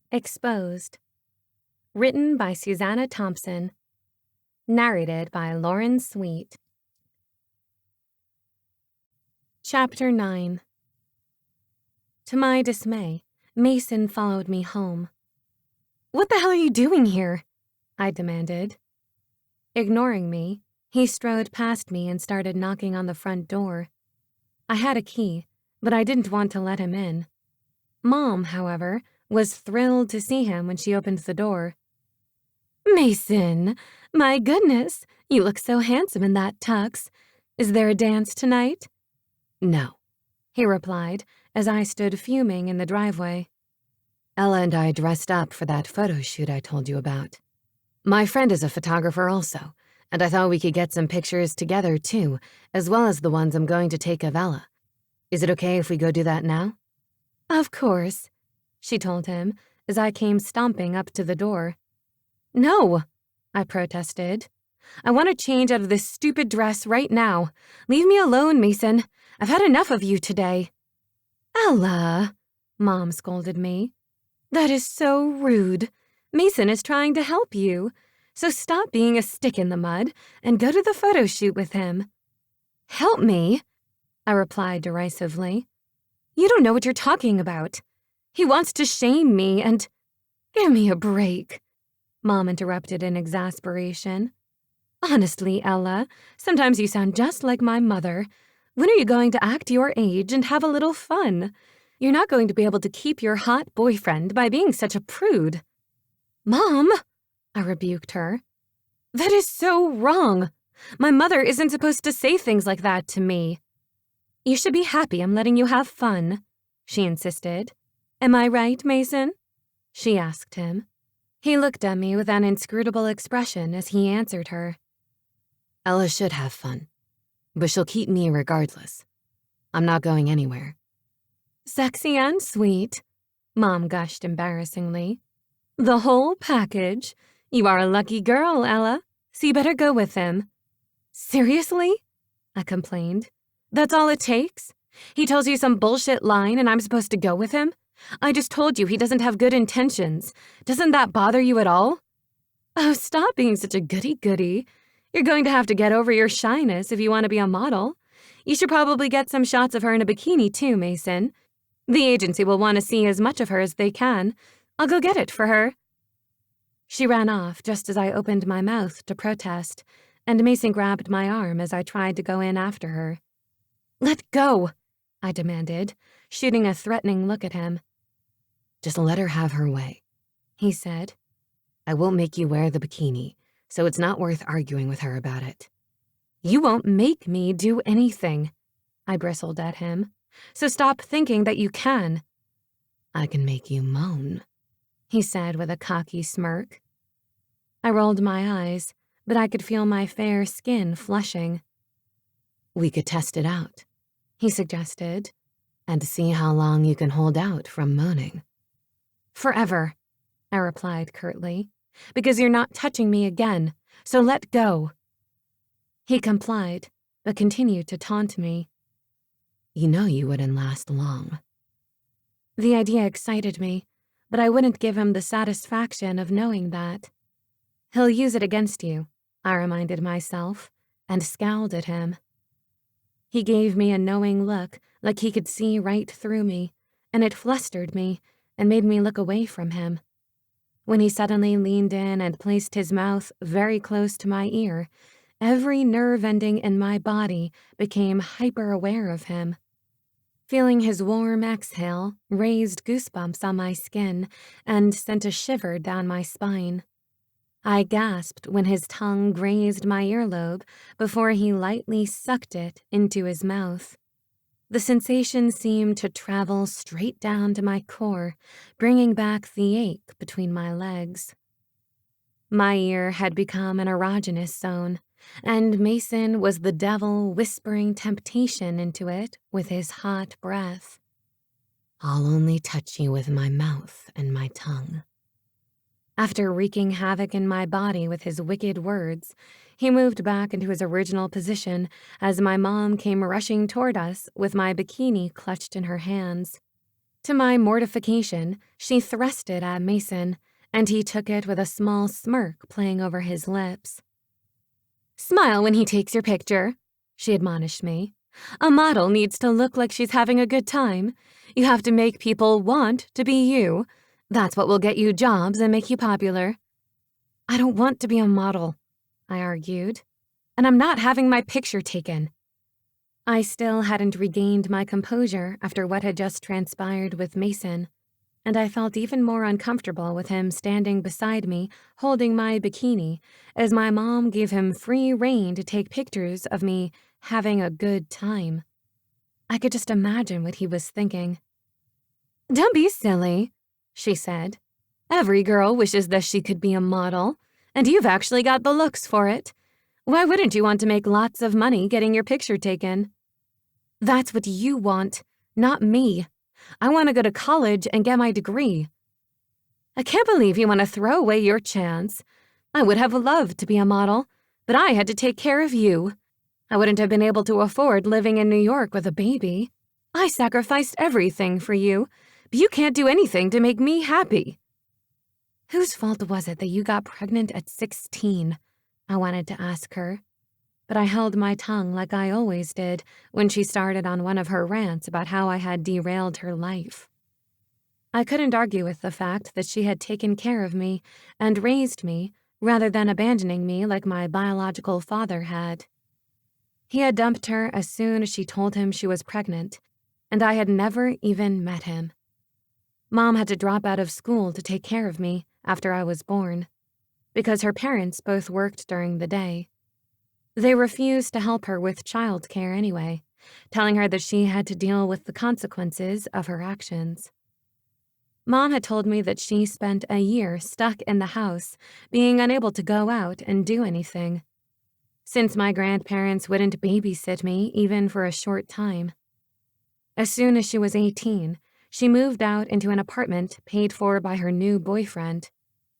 Exposed. Written by Suzana Thompson. Narrated by Lauren Sweet. Chapter 9. To my dismay, Mason followed me home. "What the hell are you doing here?" I demanded. Ignoring me, he strode past me and started knocking on the front door. I had a key, but I didn't want to let him in. Mom, however, was thrilled to see him when she opened the door. "Mason, my goodness, you look so handsome in that tux. Is there a dance tonight?" "No," he replied as I stood fuming in the driveway. "Ella and I dressed up for that photo shoot I told you about. My friend is a photographer also, and I thought we could get some pictures together too, as well as the ones I'm going to take of Ella. Is it okay if we go do that now?" "Of course," she told him as I came stomping up to the door. "No," I protested. "I want to change out of this stupid dress right now. Leave me alone, Mason. I've had enough of you today." "Ella," Mom scolded me. "That is so rude. Mason is trying to help you. So stop being a stick in the mud and go to the photo shoot with him." "Help me?" I replied derisively. "You don't know what you're talking about. He wants to shame me and—" "Give me a break," Mom interrupted in exasperation. "Honestly, Ella, sometimes you sound just like my mother. When are you going to act your age and have a little fun? You're not going to be able to keep your hot boyfriend by being such a prude." "Mom," I rebuked her. "That is so wrong. My mother isn't supposed to say things like that to me." "You should be happy I'm letting you have fun," she insisted. "Am I right, Mason?" she asked him. He looked at me with an inscrutable expression as he answered her. "Ella should have fun, but she'll keep me regardless. I'm not going anywhere." "Sexy and sweet," Mom gushed embarrassingly. "The whole package. You are a lucky girl, Ella, so you better go with him." "Seriously?" I complained. "That's all it takes? He tells you some bullshit line and I'm supposed to go with him? I just told you he doesn't have good intentions. Doesn't that bother you at all?" "Oh, stop being such a goody-goody. You're going to have to get over your shyness if you want to be a model. You should probably get some shots of her in a bikini too, Mason. The agency will want to see as much of her as they can. I'll go get it for her." She ran off just as I opened my mouth to protest, and Mason grabbed my arm as I tried to go in after her. "Let go," I demanded, shooting a threatening look at him. "Just let her have her way," he said. "I won't make you wear the bikini, so it's not worth arguing with her about it." "You won't make me do anything," I bristled at him. "So stop thinking that you can." "I can make you moan," he said with a cocky smirk. I rolled my eyes, but I could feel my fair skin flushing. "We could test it out," he suggested, "and see how long you can hold out from moaning." "Forever," I replied curtly, "because you're not touching me again, so let go." He complied, but continued to taunt me. "You know you wouldn't last long." The idea excited me, but I wouldn't give him the satisfaction of knowing that. "He'll use it against you," I reminded myself, and scowled at him. He gave me a knowing look like he could see right through me, and it flustered me and made me look away from him. When he suddenly leaned in and placed his mouth very close to my ear, every nerve ending in my body became hyper-aware of him. Feeling his warm exhale raised goosebumps on my skin and sent a shiver down my spine. I gasped when his tongue grazed my earlobe before he lightly sucked it into his mouth. The sensation seemed to travel straight down to my core, bringing back the ache between my legs. My ear had become an erogenous zone, and Mason was the devil whispering temptation into it with his hot breath. "I'll only touch you with my mouth and my tongue." After wreaking havoc in my body with his wicked words, he moved back into his original position as my mom came rushing toward us with my bikini clutched in her hands. To my mortification, she thrust it at Mason, and he took it with a small smirk playing over his lips. "Smile when he takes your picture," she admonished me. "A model needs to look like she's having a good time. You have to make people want to be you. That's what will get you jobs and make you popular." "I don't want to be a model," I argued, "and I'm not having my picture taken." I still hadn't regained my composure after what had just transpired with Mason, and I felt even more uncomfortable with him standing beside me holding my bikini as my mom gave him free rein to take pictures of me having a good time. I could just imagine what he was thinking. "Don't be silly," she said. "Every girl wishes that she could be a model, and you've actually got the looks for it. Why wouldn't you want to make lots of money getting your picture taken?" "That's what you want, not me. I want to go to college and get my degree." "I can't believe you want to throw away your chance. I would have loved to be a model, but I had to take care of you. I wouldn't have been able to afford living in New York with a baby. I sacrificed everything for you, but you can't do anything to make me happy." "Whose fault was it that you got pregnant at 16? I wanted to ask her, but I held my tongue like I always did when she started on one of her rants about how I had derailed her life. I couldn't argue with the fact that she had taken care of me and raised me rather than abandoning me like my biological father had. He had dumped her as soon as she told him she was pregnant, and I had never even met him. Mom had to drop out of school to take care of me after I was born, because her parents both worked during the day. They refused to help her with childcare anyway, telling her that she had to deal with the consequences of her actions. Mom had told me that she spent a year stuck in the house, being unable to go out and do anything, since my grandparents wouldn't babysit me even for a short time. As soon as she was 18, she moved out into an apartment paid for by her new boyfriend.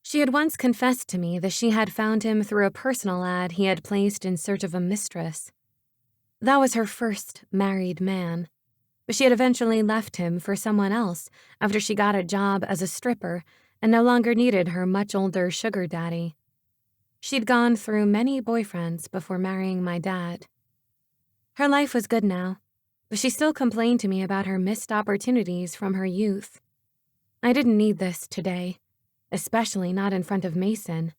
She had once confessed to me that she had found him through a personal ad he had placed in search of a mistress. That was her first married man, but she had eventually left him for someone else after she got a job as a stripper and no longer needed her much older sugar daddy. She'd gone through many boyfriends before marrying my dad. Her life was good now, but she still complained to me about her missed opportunities from her youth. I didn't need this today. Especially not in front of Mason.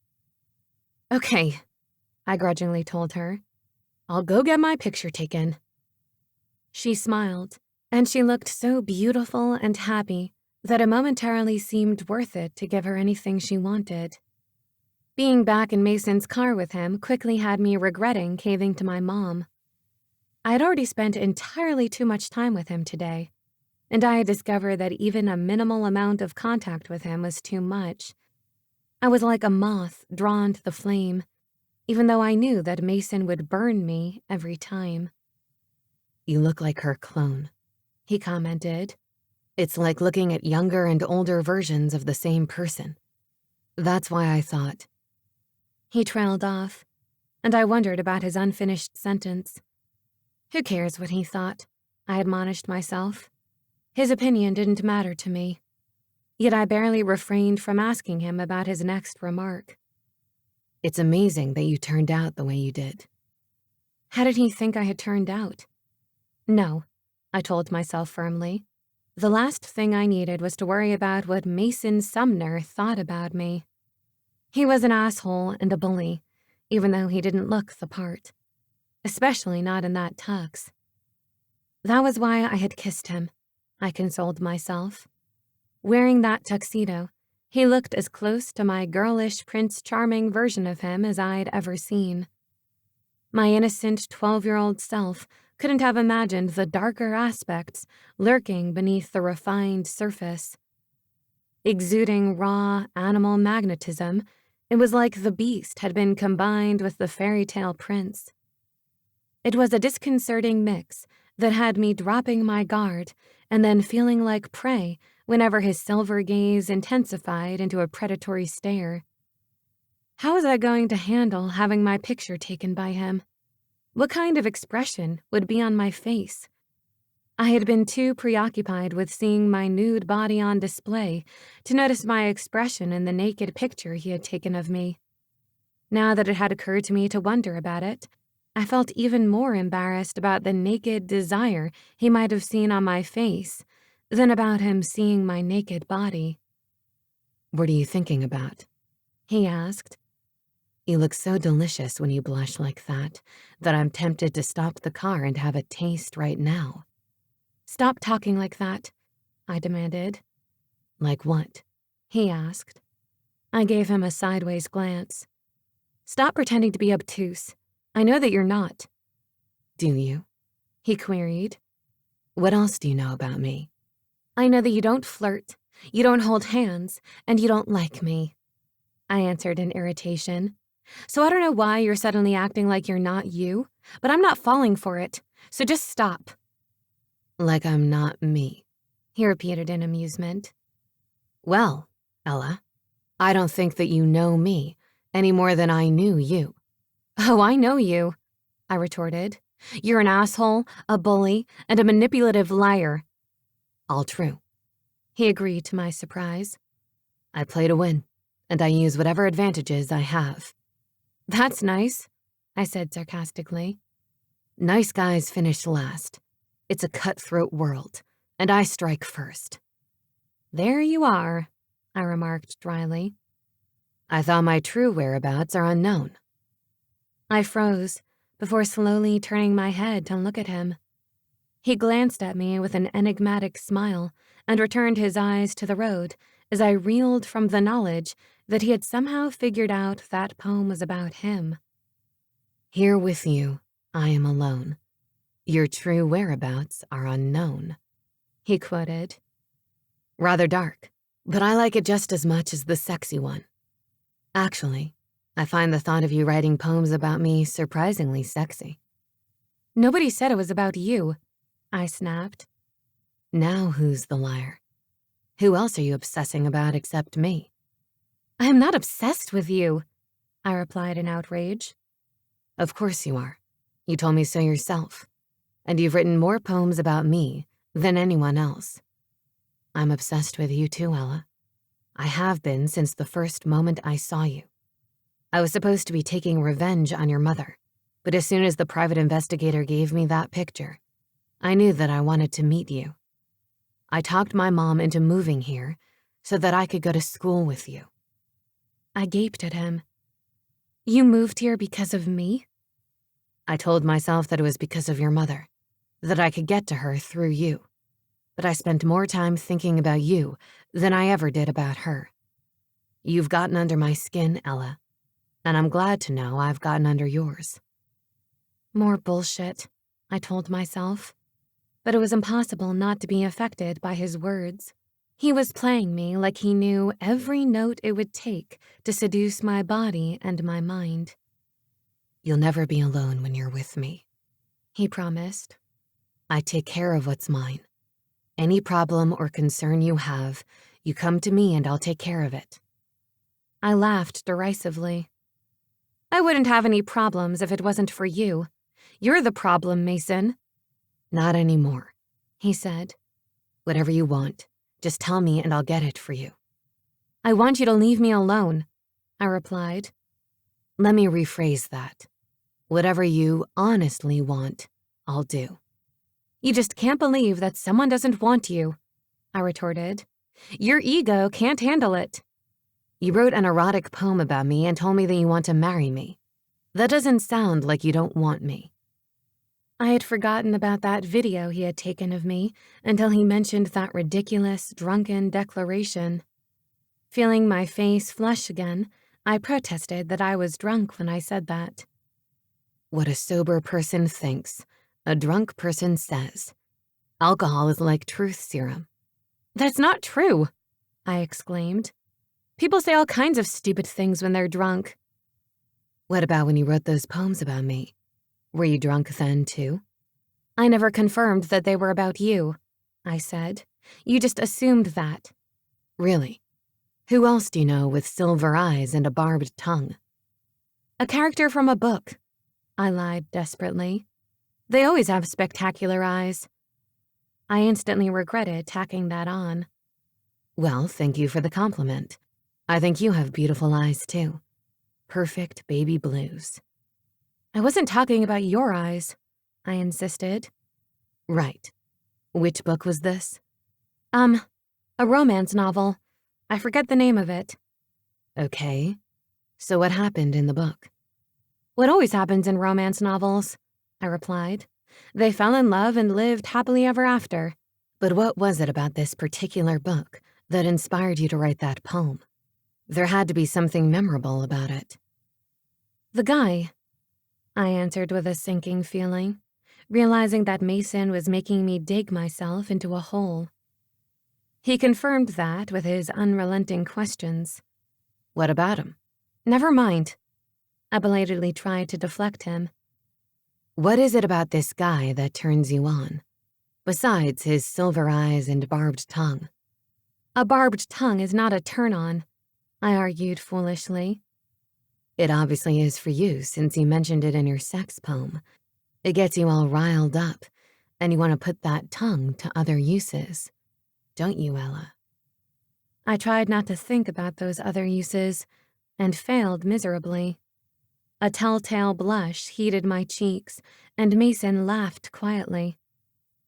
"Okay," I grudgingly told her. "I'll go get my picture taken." She smiled, and she looked so beautiful and happy that it momentarily seemed worth it to give her anything she wanted. Being back in Mason's car with him quickly had me regretting caving to my mom. I had already spent entirely too much time with him today, and I had discovered that even a minimal amount of contact with him was too much. I was like a moth drawn to the flame, even though I knew that Mason would burn me every time. "You look like her clone," he commented. "It's like looking at younger and older versions of the same person. That's why I thought." He trailed off, and I wondered about his unfinished sentence. Who cares what he thought? I admonished myself. His opinion didn't matter to me. Yet I barely refrained from asking him about his next remark. "It's amazing that you turned out the way you did." How did he think I had turned out? No, I told myself firmly. The last thing I needed was to worry about what Mason Sumner thought about me. He was an asshole and a bully, even though he didn't look the part. Especially not in that tux. That was why I had kissed him, I consoled myself. Wearing that tuxedo, he looked as close to my girlish Prince Charming version of him as I'd ever seen. My innocent 12-year-old self couldn't have imagined the darker aspects lurking beneath the refined surface. Exuding raw animal magnetism, it was like the beast had been combined with the fairy tale prince. It was a disconcerting mix that had me dropping my guard and then feeling like prey whenever his silver gaze intensified into a predatory stare. How was I going to handle having my picture taken by him? What kind of expression would be on my face? I had been too preoccupied with seeing my nude body on display to notice my expression in the naked picture he had taken of me. Now that it had occurred to me to wonder about it, I felt even more embarrassed about the naked desire he might have seen on my face than about him seeing my naked body. "What are you thinking about?" he asked. "You look so delicious when you blush like that I'm tempted to stop the car and have a taste right now." Stop talking like that, I demanded. "Like what?" he asked. I gave him a sideways glance. Stop pretending to be obtuse. I know that you're not. "Do you?" he queried. "What else do you know about me?" I know that you don't flirt, you don't hold hands, and you don't like me, I answered in irritation. So I don't know why you're suddenly acting like you're not you, but I'm not falling for it, so just stop. "Like I'm not me," he repeated in amusement. "Well, Ella, I don't think that you know me any more than I knew you." Oh, I know you, I retorted. You're an asshole, a bully, and a manipulative liar. "All true," he agreed to my surprise. "I play to win, and I use whatever advantages I have." That's nice, I said sarcastically. "Nice guys finish last. It's a cutthroat world, and I strike first." There you are, I remarked dryly. "I thought my true whereabouts are unknown." I froze before slowly turning my head to look at him. He glanced at me with an enigmatic smile and returned his eyes to the road as I reeled from the knowledge that he had somehow figured out that poem was about him. "Here with you, I am alone. Your true whereabouts are unknown," he quoted. Rather dark, but I like it just as much as the sexy one. Actually, I find the thought of you writing poems about me surprisingly sexy. Nobody said it was about you, I snapped. Now who's the liar? Who else are you obsessing about except me? I am not obsessed with you, I replied in outrage. Of course you are. You told me so yourself. And you've written more poems about me than anyone else. I'm obsessed with you too, Ella. I have been since the first moment I saw you. I was supposed to be taking revenge on your mother, but as soon as the private investigator gave me that picture, I knew that I wanted to meet you. I talked my mom into moving here so that I could go to school with you. I gaped at him. You moved here because of me? I told myself that it was because of your mother, that I could get to her through you. But I spent more time thinking about you than I ever did about her. You've gotten under my skin, Ella, and I'm glad to know I've gotten under yours. More bullshit, I told myself. But it was impossible not to be affected by his words. He was playing me like he knew every note it would take to seduce my body and my mind. You'll never be alone when you're with me, he promised. I take care of what's mine. Any problem or concern you have, you come to me and I'll take care of it. I laughed derisively. I wouldn't have any problems if it wasn't for you. You're the problem, Mason. Not anymore, he said. Whatever you want, just tell me and I'll get it for you. I want you to leave me alone, I replied. Let me rephrase that. Whatever you honestly want, I'll do. You just can't believe that someone doesn't want you, I retorted. Your ego can't handle it. You wrote an erotic poem about me and told me that you want to marry me. That doesn't sound like you don't want me. I had forgotten about that video he had taken of me until he mentioned that ridiculous, drunken declaration. Feeling my face flush again, I protested that I was drunk when I said that. What a sober person thinks, a drunk person says. Alcohol is like truth serum. That's not true, I exclaimed. People say all kinds of stupid things when they're drunk. What about when you wrote those poems about me? Were you drunk then, too? I never confirmed that they were about you, I said. You just assumed that. Really? Who else do you know with silver eyes and a barbed tongue? A character from a book, I lied desperately. They always have spectacular eyes. I instantly regretted tacking that on. Well, thank you for the compliment. I think you have beautiful eyes, too. Perfect baby blues. I wasn't talking about your eyes, I insisted. Right. Which book was this? A romance novel. I forget the name of it. Okay. So what happened in the book? What always happens in romance novels, I replied. They fell in love and lived happily ever after. But what was it about this particular book that inspired you to write that poem? There had to be something memorable about it. The guy, I answered with a sinking feeling, realizing that Mason was making me dig myself into a hole. He confirmed that with his unrelenting questions. What about him? Never mind. I belatedly tried to deflect him. What is it about this guy that turns you on? Besides his silver eyes and barbed tongue. A barbed tongue is not a turn-on, I argued foolishly. It obviously is for you since you mentioned it in your sex poem. It gets you all riled up, and you want to put that tongue to other uses. Don't you, Ella? I tried not to think about those other uses, and failed miserably. A telltale blush heated my cheeks, and Mason laughed quietly.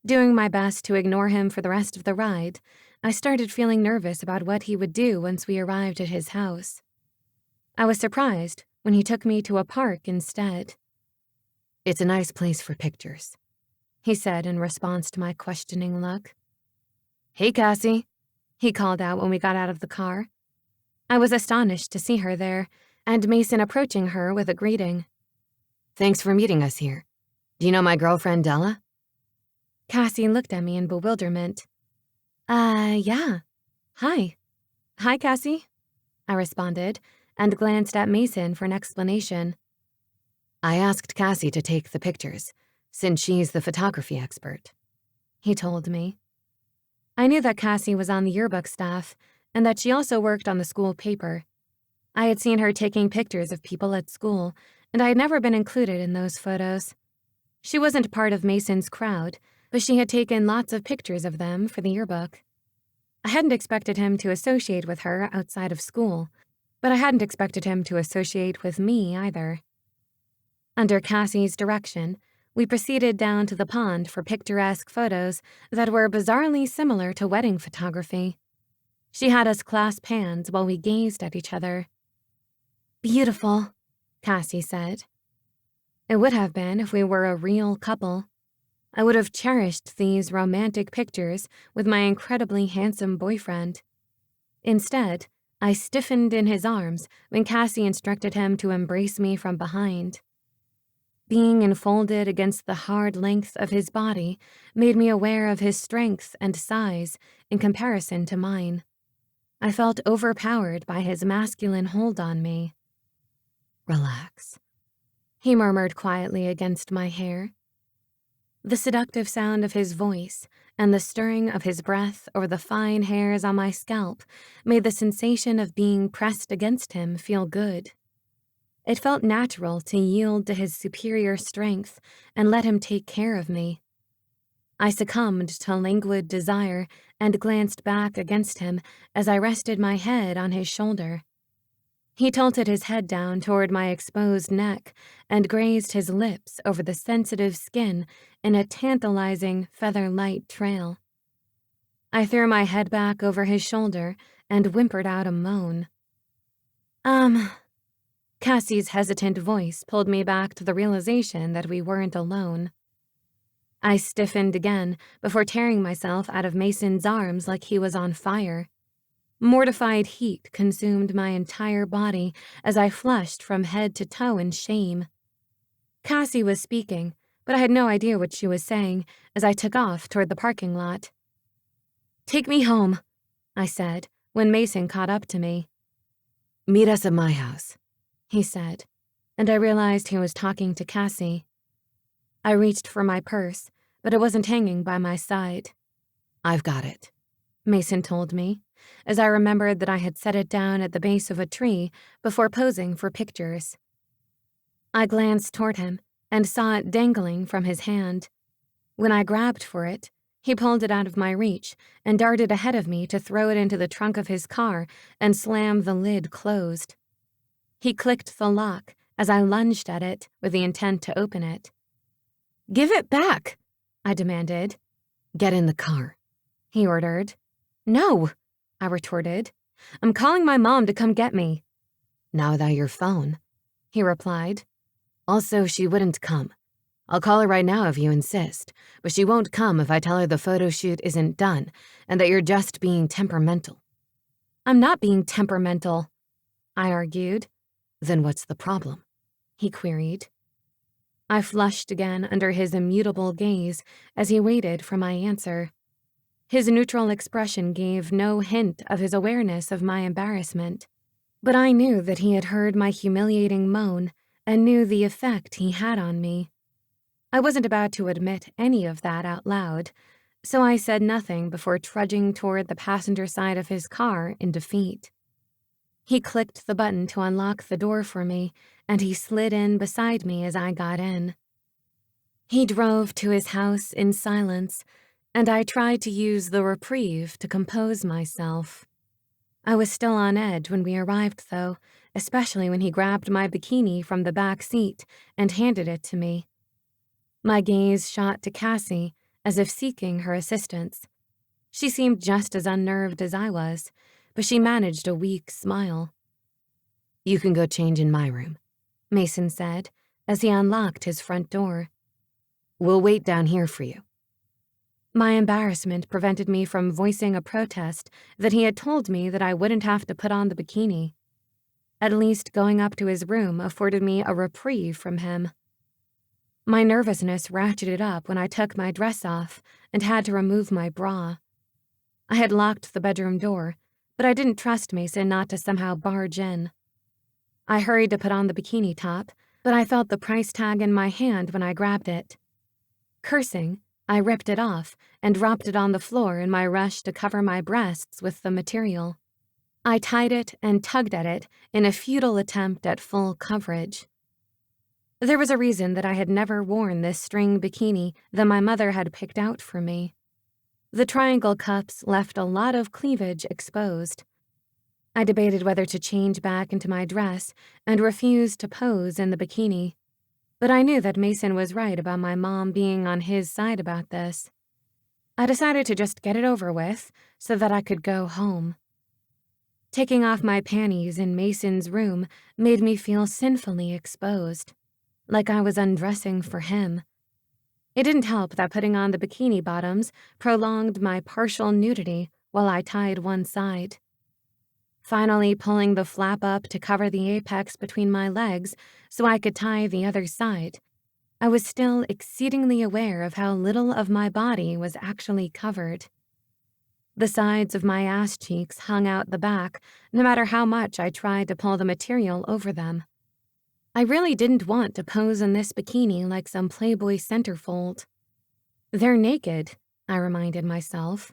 Doing my best to ignore him for the rest of the ride, I started feeling nervous about what he would do once we arrived at his house. I was surprised when he took me to a park instead. It's a nice place for pictures, he said in response to my questioning look. Hey, Cassie, he called out when we got out of the car. I was astonished to see her there, and Mason approaching her with a greeting. Thanks for meeting us here. Do you know my girlfriend, Della? Cassie looked at me in bewilderment. Yeah. Hi. Hi, Cassie, I responded, and glanced at Mason for an explanation. I asked Cassie to take the pictures, since she's the photography expert, he told me. I knew that Cassie was on the yearbook staff, and that she also worked on the school paper. I had seen her taking pictures of people at school, and I had never been included in those photos. She wasn't part of Mason's crowd, but she had taken lots of pictures of them for the yearbook. I hadn't expected him to associate with her outside of school, but I hadn't expected him to associate with me either. Under Cassie's direction, we proceeded down to the pond for picturesque photos that were bizarrely similar to wedding photography. She had us clasp hands while we gazed at each other. Beautiful, Cassie said. It would have been if we were a real couple. I would have cherished these romantic pictures with my incredibly handsome boyfriend. Instead, I stiffened in his arms when Cassie instructed him to embrace me from behind. Being enfolded against the hard length of his body made me aware of his strength and size in comparison to mine. I felt overpowered by his masculine hold on me. Relax, he murmured quietly against my hair. The seductive sound of his voice and the stirring of his breath over the fine hairs on my scalp made the sensation of being pressed against him feel good. It felt natural to yield to his superior strength and let him take care of me. I succumbed to languid desire and glanced back against him as I rested my head on his shoulder. He tilted his head down toward my exposed neck and grazed his lips over the sensitive skin in a tantalizing, feather-light trail. I threw my head back over his shoulder and whimpered out a moan. Cassie's hesitant voice pulled me back to the realization that we weren't alone. I stiffened again before tearing myself out of Mason's arms like he was on fire. Mortified heat consumed my entire body as I flushed from head to toe in shame. Cassie was speaking, but I had no idea what she was saying as I took off toward the parking lot. Take me home, I said when Mason caught up to me. Meet us at my house, he said, and I realized he was talking to Cassie. I reached for my purse, but it wasn't hanging by my side. I've got it, Mason told me, as I remembered that I had set it down at the base of a tree before posing for pictures. I glanced toward him and saw it dangling from his hand. When I grabbed for it, He pulled it out of my reach and darted ahead of me to throw it into the trunk of his car and slam the lid closed. He clicked the lock as I lunged at it with the intent to open it. "Give it back," I demanded. "Get in the car," he ordered. "No," I retorted. "I'm calling my mom to come get me." "Not without your phone," he replied. "Also, she wouldn't come. I'll call her right now if you insist, but she won't come if I tell her the photo shoot isn't done and that you're just being temperamental." "I'm not being temperamental," I argued. "Then what's the problem?" he queried. I flushed again under his immutable gaze as he waited for my answer. His neutral expression gave no hint of his awareness of my embarrassment, but I knew that he had heard my humiliating moan and knew the effect he had on me. I wasn't about to admit any of that out loud, so I said nothing before trudging toward the passenger side of his car in defeat. He clicked the button to unlock the door for me, and he slid in beside me as I got in. He drove to his house in silence, and I tried to use the reprieve to compose myself. I was still on edge when we arrived, though, especially when he grabbed my bikini from the back seat and handed it to me. My gaze shot to Cassie, as if seeking her assistance. She seemed just as unnerved as I was, but she managed a weak smile. "You can go change in my room," Mason said, as he unlocked his front door. "We'll wait down here for you." My embarrassment prevented me from voicing a protest that he had told me that I wouldn't have to put on the bikini. At least going up to his room afforded me a reprieve from him. My nervousness ratcheted up when I took my dress off and had to remove my bra. I had locked the bedroom door, but I didn't trust Mason not to somehow barge in. I hurried to put on the bikini top, but I felt the price tag in my hand when I grabbed it. Cursing, I ripped it off and dropped it on the floor in my rush to cover my breasts with the material. I tied it and tugged at it in a futile attempt at full coverage. There was a reason that I had never worn this string bikini that my mother had picked out for me. The triangle cups left a lot of cleavage exposed. I debated whether to change back into my dress and refused to pose in the bikini, but I knew that Mason was right about my mom being on his side about this. I decided to just get it over with so that I could go home. Taking off my panties in Mason's room made me feel sinfully exposed, like I was undressing for him. It didn't help that putting on the bikini bottoms prolonged my partial nudity while I tied one side. Finally pulling the flap up to cover the apex between my legs so I could tie the other side, I was still exceedingly aware of how little of my body was actually covered. The sides of my ass cheeks hung out the back, no matter how much I tried to pull the material over them. I really didn't want to pose in this bikini like some Playboy centerfold. They're naked, I reminded myself.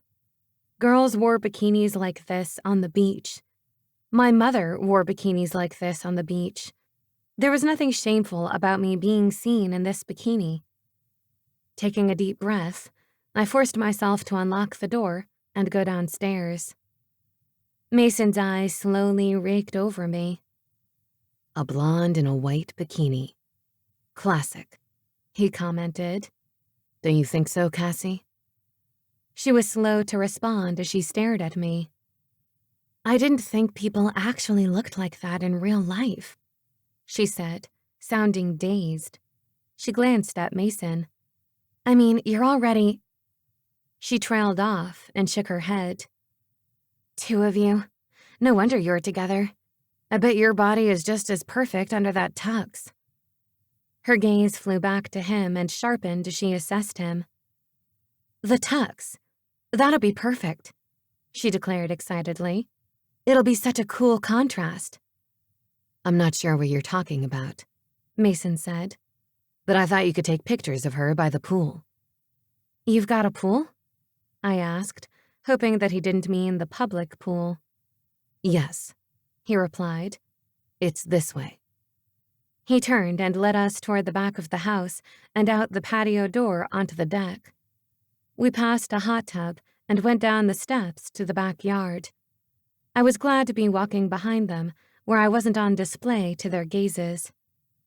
Girls wore bikinis like this on the beach. My mother wore bikinis like this on the beach. There was nothing shameful about me being seen in this bikini. Taking a deep breath, I forced myself to unlock the door and go downstairs. Mason's eyes slowly raked over me. "A blonde in a white bikini. Classic," he commented. "Don't you think so, Cassie?" She was slow to respond as she stared at me. "I didn't think people actually looked like that in real life," she said, sounding dazed. She glanced at Mason. "I mean, you're already—" She trailed off and shook her head. "Two of you. No wonder you're together. I bet your body is just as perfect under that tux." Her gaze flew back to him and sharpened as she assessed him. "The tux. That'll be perfect," she declared excitedly. "It'll be such a cool contrast." "I'm not sure what you're talking about," Mason said. "but I thought you could take pictures of her by the pool." "You've got a pool?" I asked, hoping that he didn't mean the public pool. "Yes," he replied. "It's this way." He turned and led us toward the back of the house and out the patio door onto the deck. We passed a hot tub and went down the steps to the backyard. I was glad to be walking behind them, where I wasn't on display to their gazes.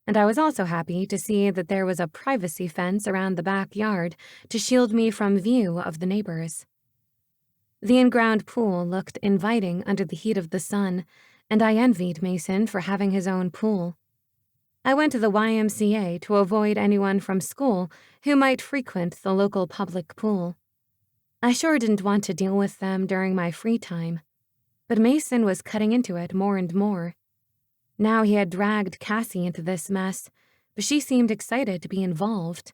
And I was also happy to see that there was a privacy fence around the backyard to shield me from view of the neighbors. The in-ground pool looked inviting under the heat of the sun, and I envied Mason for having his own pool. I went to the YMCA to avoid anyone from school who might frequent the local public pool. I sure didn't want to deal with them during my free time, but Mason was cutting into it more and more. Now he had dragged Cassie into this mess, but she seemed excited to be involved.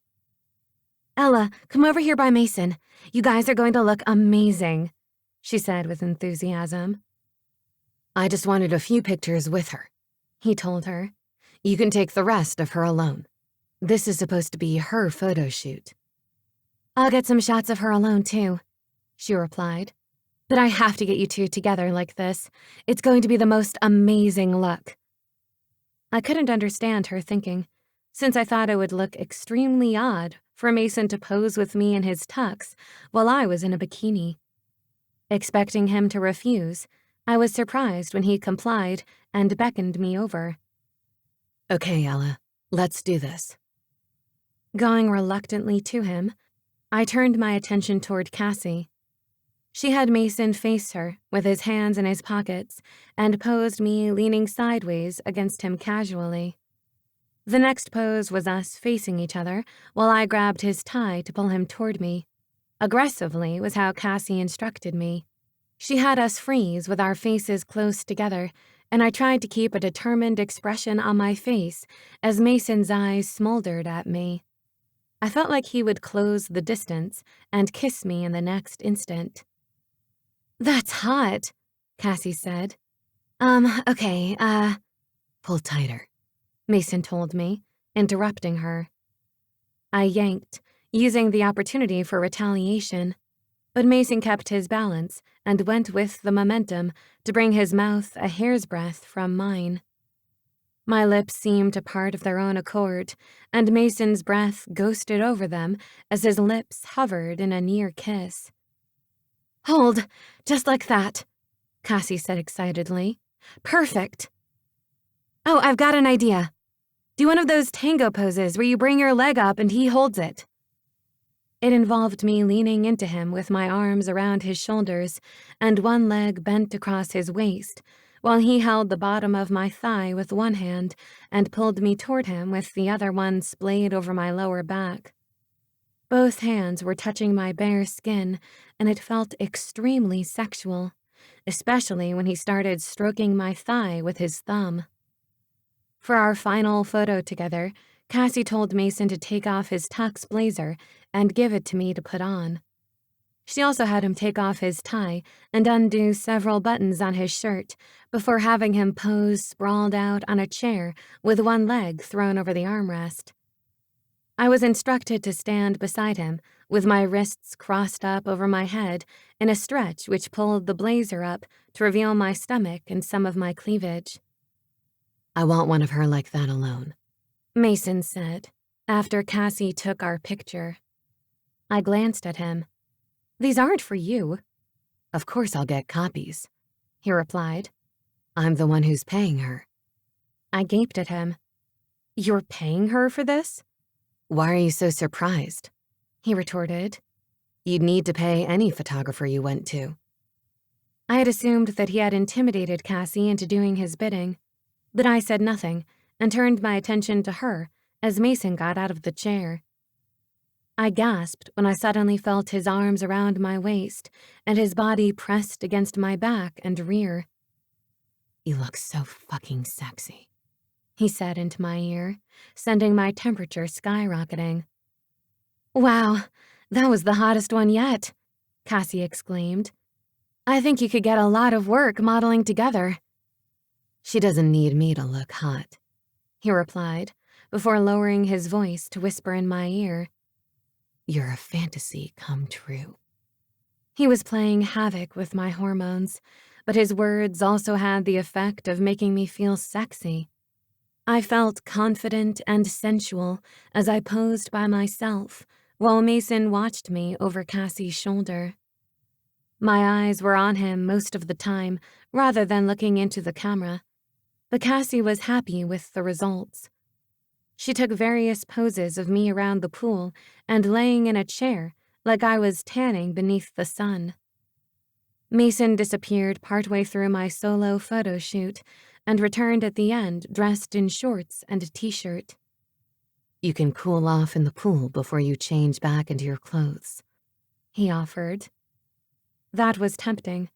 "Ella, come over here by Mason. You guys are going to look amazing," she said with enthusiasm. "I just wanted a few pictures with her," he told her. "You can take the rest of her alone. This is supposed to be her photo shoot." "I'll get some shots of her alone, too," she replied. "But I have to get you two together like this. It's going to be the most amazing look." I couldn't understand her thinking, since I thought it would look extremely odd for Mason to pose with me in his tux while I was in a bikini. Expecting him to refuse, I was surprised when he complied and beckoned me over. "Okay, Ella, let's do this." Going reluctantly to him, I turned my attention toward Cassie. She had Mason face her with his hands in his pockets and posed me leaning sideways against him casually. The next pose was us facing each other while I grabbed his tie to pull him toward me. Aggressively was how Cassie instructed me. She had us freeze with our faces close together, and I tried to keep a determined expression on my face as Mason's eyes smoldered at me. I felt like he would close the distance and kiss me in the next instant. "That's hot," Cassie said. Okay, "Pull tighter," Mason told me, interrupting her. I yanked, using the opportunity for retaliation, but Mason kept his balance and went with the momentum to bring his mouth a hair's breadth from mine. My lips seemed to part of their own accord, and Mason's breath ghosted over them as his lips hovered in a near kiss. "Hold, just like that," Cassie said excitedly. "Perfect." "Oh, I've got an idea. Do one of those tango poses where you bring your leg up and he holds it." It involved me leaning into him with my arms around his shoulders and one leg bent across his waist, while he held the bottom of my thigh with one hand and pulled me toward him with the other one splayed over my lower back. Both hands were touching my bare skin, and it felt extremely sexual, especially when he started stroking my thigh with his thumb. For our final photo together, Cassie told Mason to take off his tux blazer and give it to me to put on. She also had him take off his tie and undo several buttons on his shirt before having him pose sprawled out on a chair with one leg thrown over the armrest. I was instructed to stand beside him with my wrists crossed up over my head in a stretch which pulled the blazer up to reveal my stomach and some of my cleavage. "I want one of her like that alone," Mason said, after Cassie took our picture. I glanced at him. "These aren't for you." "Of course I'll get copies," he replied. "I'm the one who's paying her." I gaped at him. "You're paying her for this?" "Why are you so surprised?" he retorted. "You'd need to pay any photographer you went to." I had assumed that he had intimidated Cassie into doing his bidding, but I said nothing and turned my attention to her as Mason got out of the chair. I gasped when I suddenly felt his arms around my waist and his body pressed against my back and rear. "You look so fucking sexy," he said into my ear, sending my temperature skyrocketing. "Wow, that was the hottest one yet," Cassie exclaimed. "I think you could get a lot of work modeling together." "She doesn't need me to look hot," he replied, before lowering his voice to whisper in my ear. "You're a fantasy come true." He was playing havoc with my hormones, but his words also had the effect of making me feel sexy. I felt confident and sensual as I posed by myself, while Mason watched me over Cassie's shoulder. My eyes were on him most of the time, rather than looking into the camera, but Cassie was happy with the results. She took various poses of me around the pool and laying in a chair like I was tanning beneath the sun. Mason disappeared partway through my solo photo shoot and returned at the end dressed in shorts and a t-shirt. You can cool off in the pool before you change back into your clothes, he offered. That was tempting,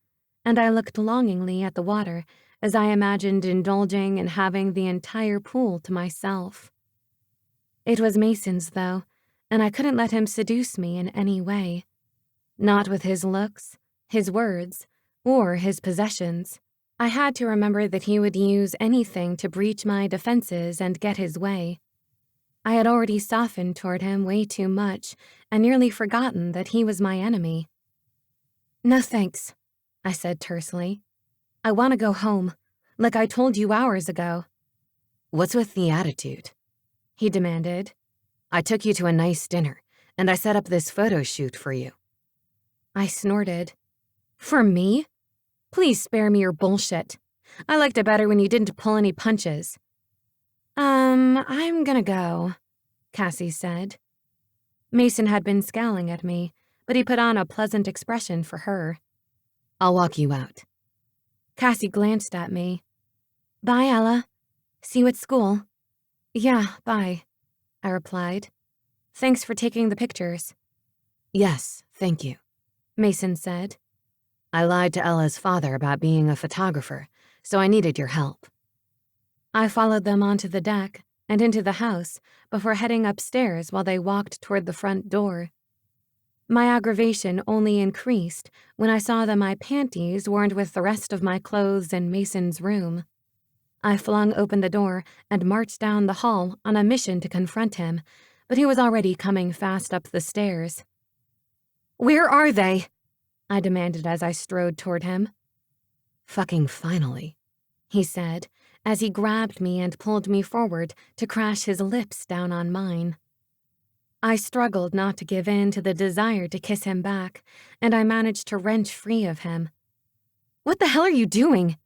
and I looked longingly at the water as I imagined indulging and having the entire pool to myself. It was Mason's, though, and I couldn't let him seduce me in any way. Not with his looks, his words, or his possessions. I had to remember that he would use anything to breach my defenses and get his way. I had already softened toward him way too much and nearly forgotten that he was my enemy. "No thanks," I said tersely. "I want to go home, like I told you hours ago." "What's with the attitude?" he demanded. "I took you to a nice dinner, and I set up this photo shoot for you." I snorted. "For me? Please spare me your bullshit. I liked it better when you didn't pull any punches." I'm gonna go," Cassie said. Mason had been scowling at me, but he put on a pleasant expression for her. "I'll walk you out." Cassie glanced at me. "Bye, Ella. See you at school." "Yeah, bye," I replied. "Thanks for taking the pictures." "Yes, thank you," Mason said. "I lied to Ella's father about being a photographer, so I needed your help." I followed them onto the deck and into the house before heading upstairs while they walked toward the front door. My aggravation only increased when I saw that my panties weren't with the rest of my clothes in Mason's room. I flung open the door and marched down the hall on a mission to confront him, but he was already coming fast up the stairs. "Where are they?" I demanded as I strode toward him. "Fucking finally," he said, as he grabbed me and pulled me forward to crash his lips down on mine. I struggled not to give in to the desire to kiss him back, and I managed to wrench free of him. "What the hell are you doing?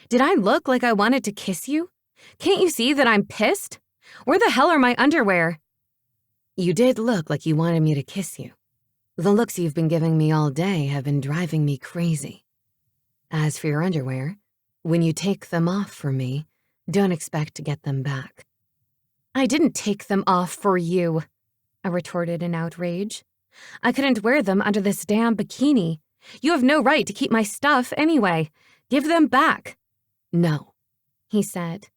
Did I look like I wanted to kiss you? Can't you see that I'm pissed? Where the hell are my underwear?" "You did look like you wanted me to kiss you. The looks you've been giving me all day have been driving me crazy. As for your underwear, when you take them off for me, don't expect to get them back." "I didn't take them off for you," I retorted in outrage. "I couldn't wear them under this damn bikini. You have no right to keep my stuff anyway. Give them back." "No," he said.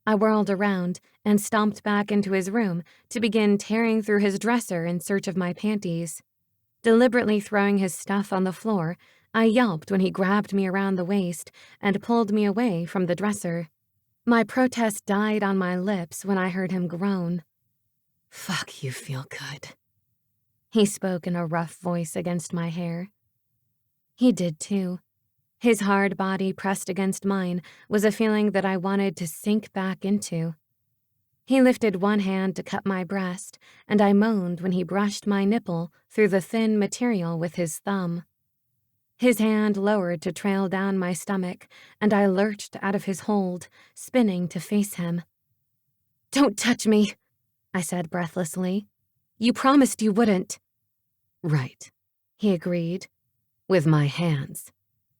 I whirled around and stomped back into his room to begin tearing through his dresser in search of my panties. Deliberately throwing his stuff on the floor, I yelped when he grabbed me around the waist and pulled me away from the dresser. My protest died on my lips when I heard him groan. "Fuck, you feel good," he spoke in a rough voice against my hair. He did too. His hard body pressed against mine was a feeling that I wanted to sink back into. He lifted one hand to cut my breast, and I moaned when he brushed my nipple through the thin material with his thumb. His hand lowered to trail down my stomach, and I lurched out of his hold, spinning to face him. "Don't touch me," I said breathlessly. "You promised you wouldn't." "Right," he agreed. "With my hands.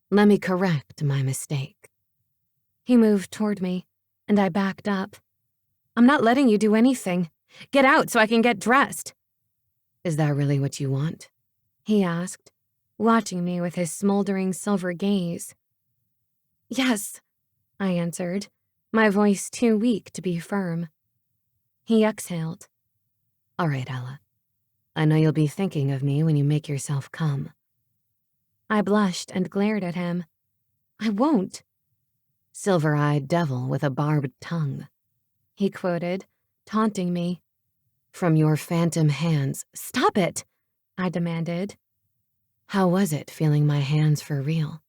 Let me correct my mistake." He moved toward me, and I backed up. "I'm not letting you do anything. Get out so I can get dressed." "Is that really what you want?" he asked, watching me with his smoldering silver gaze. "Yes," I answered, my voice too weak to be firm. He exhaled. "All right, Ella. I know you'll be thinking of me when you make yourself come." I blushed and glared at him. "I won't." "Silver-eyed devil with a barbed tongue," he quoted, taunting me. "From your phantom hands." "Stop it," I demanded. "How was it feeling my hands for real?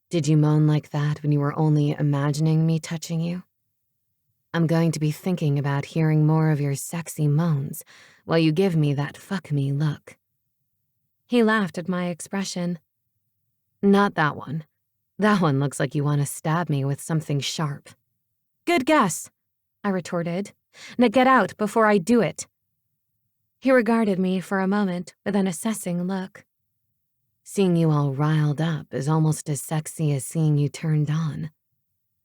Did you moan like that when you were only imagining me touching you?" I'm going to be thinking about hearing more of your sexy moans while you give me that fuck me look. He laughed at my expression. Not that one. That one looks like you want to stab me with something sharp. Good guess, I retorted. Now get out before I do it. He regarded me for a moment with an assessing look. Seeing you all riled up is almost as sexy as seeing you turned on.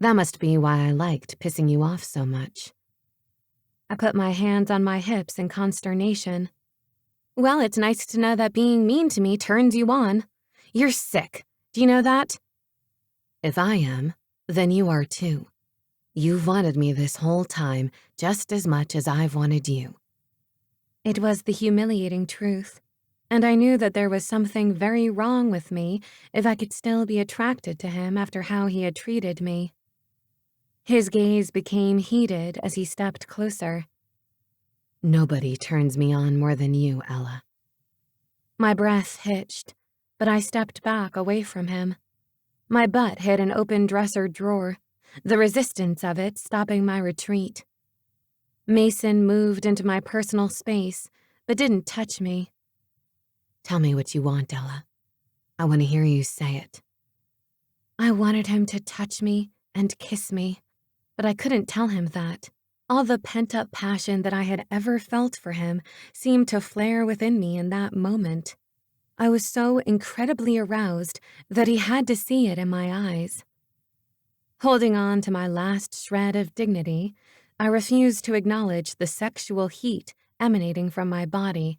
That must be why I liked pissing you off so much. I put my hands on my hips in consternation. Well, it's nice to know that being mean to me turns you on. You're sick. Do you know that? If I am, then you are too. You've wanted me this whole time just as much as I've wanted you. It was the humiliating truth, and I knew that there was something very wrong with me if I could still be attracted to him after how he had treated me. His gaze became heated as he stepped closer. Nobody turns me on more than you, Ella. My breath hitched, but I stepped back away from him. My butt hit an open dresser drawer, the resistance of it stopping my retreat. Mason moved into my personal space, but didn't touch me. Tell me what you want, Ella. I want to hear you say it. I wanted him to touch me and kiss me, but I couldn't tell him that. All the pent-up passion that I had ever felt for him seemed to flare within me in that moment. I was so incredibly aroused that he had to see it in my eyes. Holding on to my last shred of dignity, I refused to acknowledge the sexual heat emanating from my body.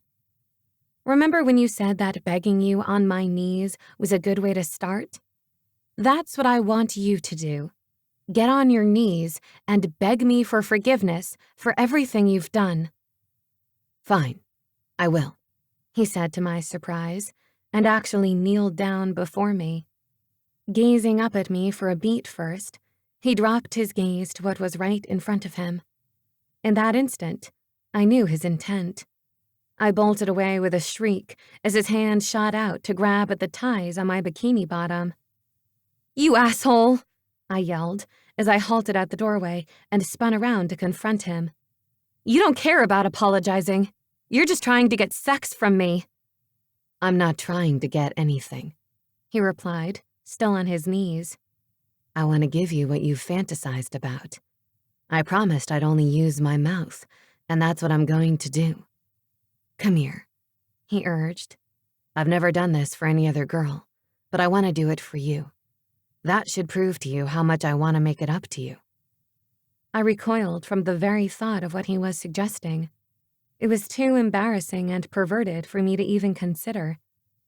Remember when you said that begging you on my knees was a good way to start? That's what I want you to do. Get on your knees and beg me for forgiveness for everything you've done. Fine, I will, he said to my surprise, and actually kneeled down before me. Gazing up at me for a beat first, he dropped his gaze to what was right in front of him. In that instant, I knew his intent. I bolted away with a shriek as his hand shot out to grab at the ties on my bikini bottom. "You asshole!" I yelled as I halted at the doorway and spun around to confront him. "You don't care about apologizing. You're just trying to get sex from me." I'm not trying to get anything, he replied, still on his knees. I want to give you what you've fantasized about. I promised I'd only use my mouth, and that's what I'm going to do. Come here, he urged. I've never done this for any other girl, but I want to do it for you. That should prove to you how much I want to make it up to you. I recoiled from the very thought of what he was suggesting. It was too embarrassing and perverted for me to even consider,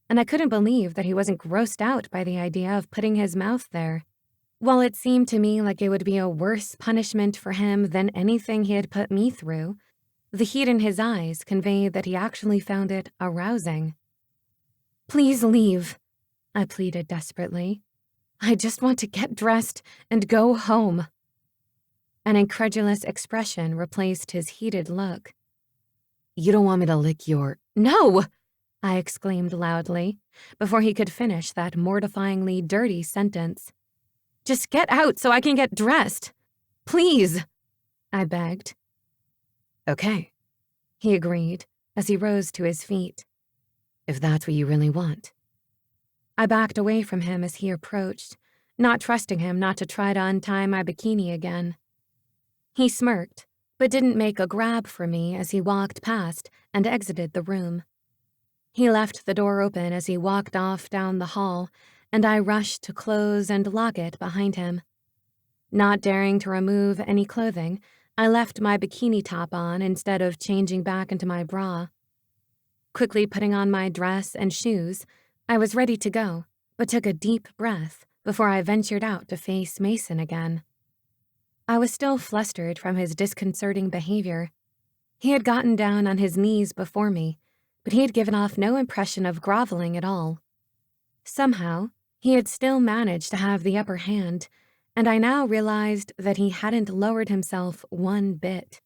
and I couldn't believe that he wasn't grossed out by the idea of putting his mouth there. While it seemed to me like it would be a worse punishment for him than anything he had put me through, the heat in his eyes conveyed that he actually found it arousing. "Please leave," I pleaded desperately. "I just want to get dressed and go home." An incredulous expression replaced his heated look. You don't want me to lick your— "No!" I exclaimed loudly before he could finish that mortifyingly dirty sentence. "Just get out so I can get dressed. Please," I begged. Okay, he agreed as he rose to his feet. If that's what you really want. I backed away from him as he approached, not trusting him not to try to untie my bikini again. He smirked, but didn't make a grab for me as he walked past and exited the room. He left the door open as he walked off down the hall, and I rushed to close and lock it behind him. Not daring to remove any clothing, I left my bikini top on instead of changing back into my bra. Quickly putting on my dress and shoes, I was ready to go, but took a deep breath before I ventured out to face Mason again. I was still flustered from his disconcerting behavior. He had gotten down on his knees before me, but he had given off no impression of groveling at all. Somehow, he had still managed to have the upper hand, and I now realized that he hadn't lowered himself one bit.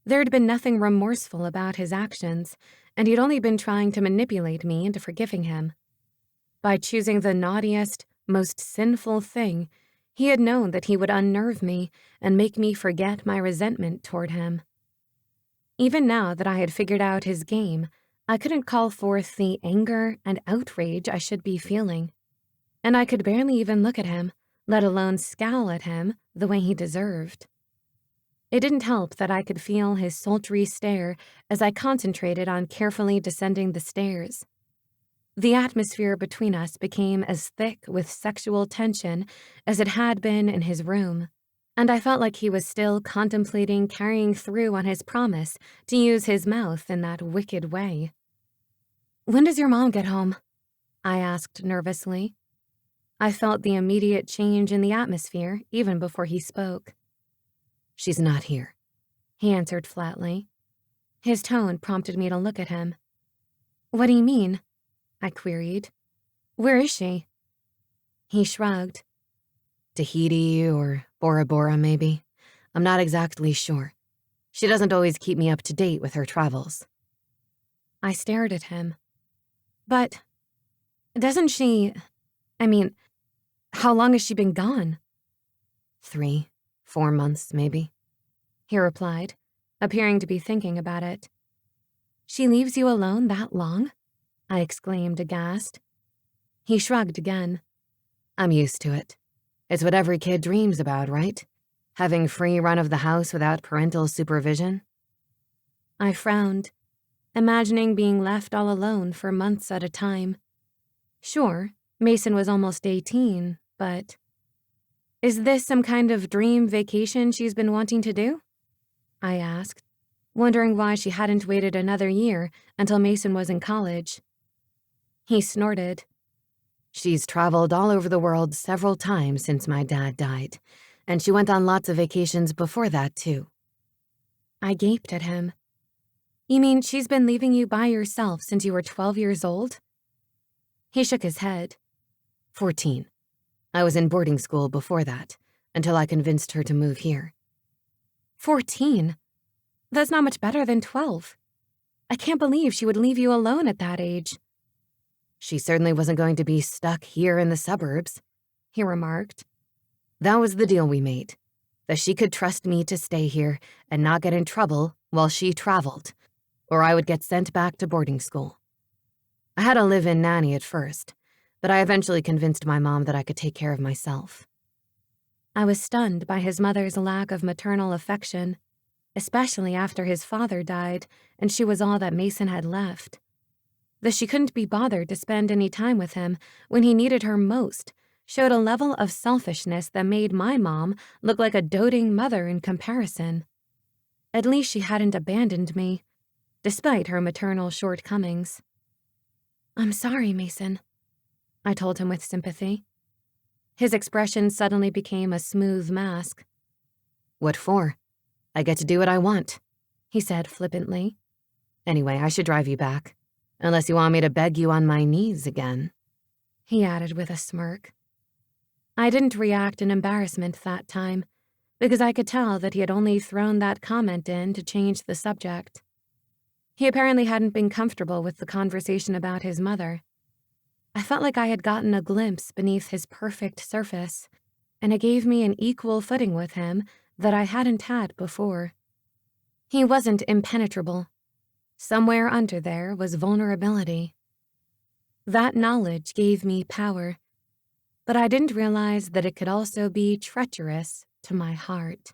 There had been nothing remorseful about his actions, and he'd only been trying to manipulate me into forgiving him. By choosing the naughtiest, most sinful thing, He had known that he would unnerve me and make me forget my resentment toward him. Even now that I had figured out his game, I couldn't call forth the anger and outrage I should be feeling, and I could barely even look at him, let alone scowl at him the way he deserved. It didn't help that I could feel his sultry stare as I concentrated on carefully descending the stairs. The atmosphere between us became as thick with sexual tension as it had been in his room, and I felt like he was still contemplating carrying through on his promise to use his mouth in that wicked way. "When does your mom get home?" I asked nervously. I felt the immediate change in the atmosphere even before he spoke. "She's not here," he answered flatly. His tone prompted me to look at him. "What do you mean?" I queried. "Where is she?" He shrugged. "Tahiti or Bora Bora, maybe. I'm not exactly sure. She doesn't always keep me up to date with her travels." I stared at him. "But doesn't she... how long has she been gone?" 3, 4 months, maybe. He replied, appearing to be thinking about it. "She leaves you alone that long?" I exclaimed, aghast. He shrugged again. "I'm used to it. It's what every kid dreams about, right? Having free run of the house without parental supervision." I frowned, imagining being left all alone for months at a time. Sure, Mason was almost 18, but... "Is this some kind of dream vacation she's been wanting to do?" I asked, wondering why she hadn't waited another year until Mason was in college. He snorted. "She's traveled all over the world several times since my dad died, and she went on lots of vacations before that, too." I gaped at him. "You mean she's been leaving you by yourself since you were 12 years old?" He shook his head. 14. I was in boarding school before that, until I convinced her to move here. 14? That's not much better than 12. I can't believe she would leave you alone at that age. "She certainly wasn't going to be stuck here in the suburbs," he remarked. "That was the deal we made, that she could trust me to stay here and not get in trouble while she traveled, or I would get sent back to boarding school. I had a live-in nanny at first, but I eventually convinced my mom that I could take care of myself." I was stunned by his mother's lack of maternal affection, especially after his father died and she was all that Mason had left. That she couldn't be bothered to spend any time with him when he needed her most showed a level of selfishness that made my mom look like a doting mother in comparison. At least she hadn't abandoned me, despite her maternal shortcomings. "I'm sorry, Mason," I told him with sympathy. His expression suddenly became a smooth mask. "What for? I get to do what I want," he said flippantly. "Anyway, I should drive you back. Unless you want me to beg you on my knees again," he added with a smirk. I didn't react in embarrassment that time, because I could tell that he had only thrown that comment in to change the subject. He apparently hadn't been comfortable with the conversation about his mother. I felt like I had gotten a glimpse beneath his perfect surface, and it gave me an equal footing with him that I hadn't had before. He wasn't impenetrable. Somewhere under there was vulnerability. That knowledge gave me power, but I didn't realize that it could also be treacherous to my heart.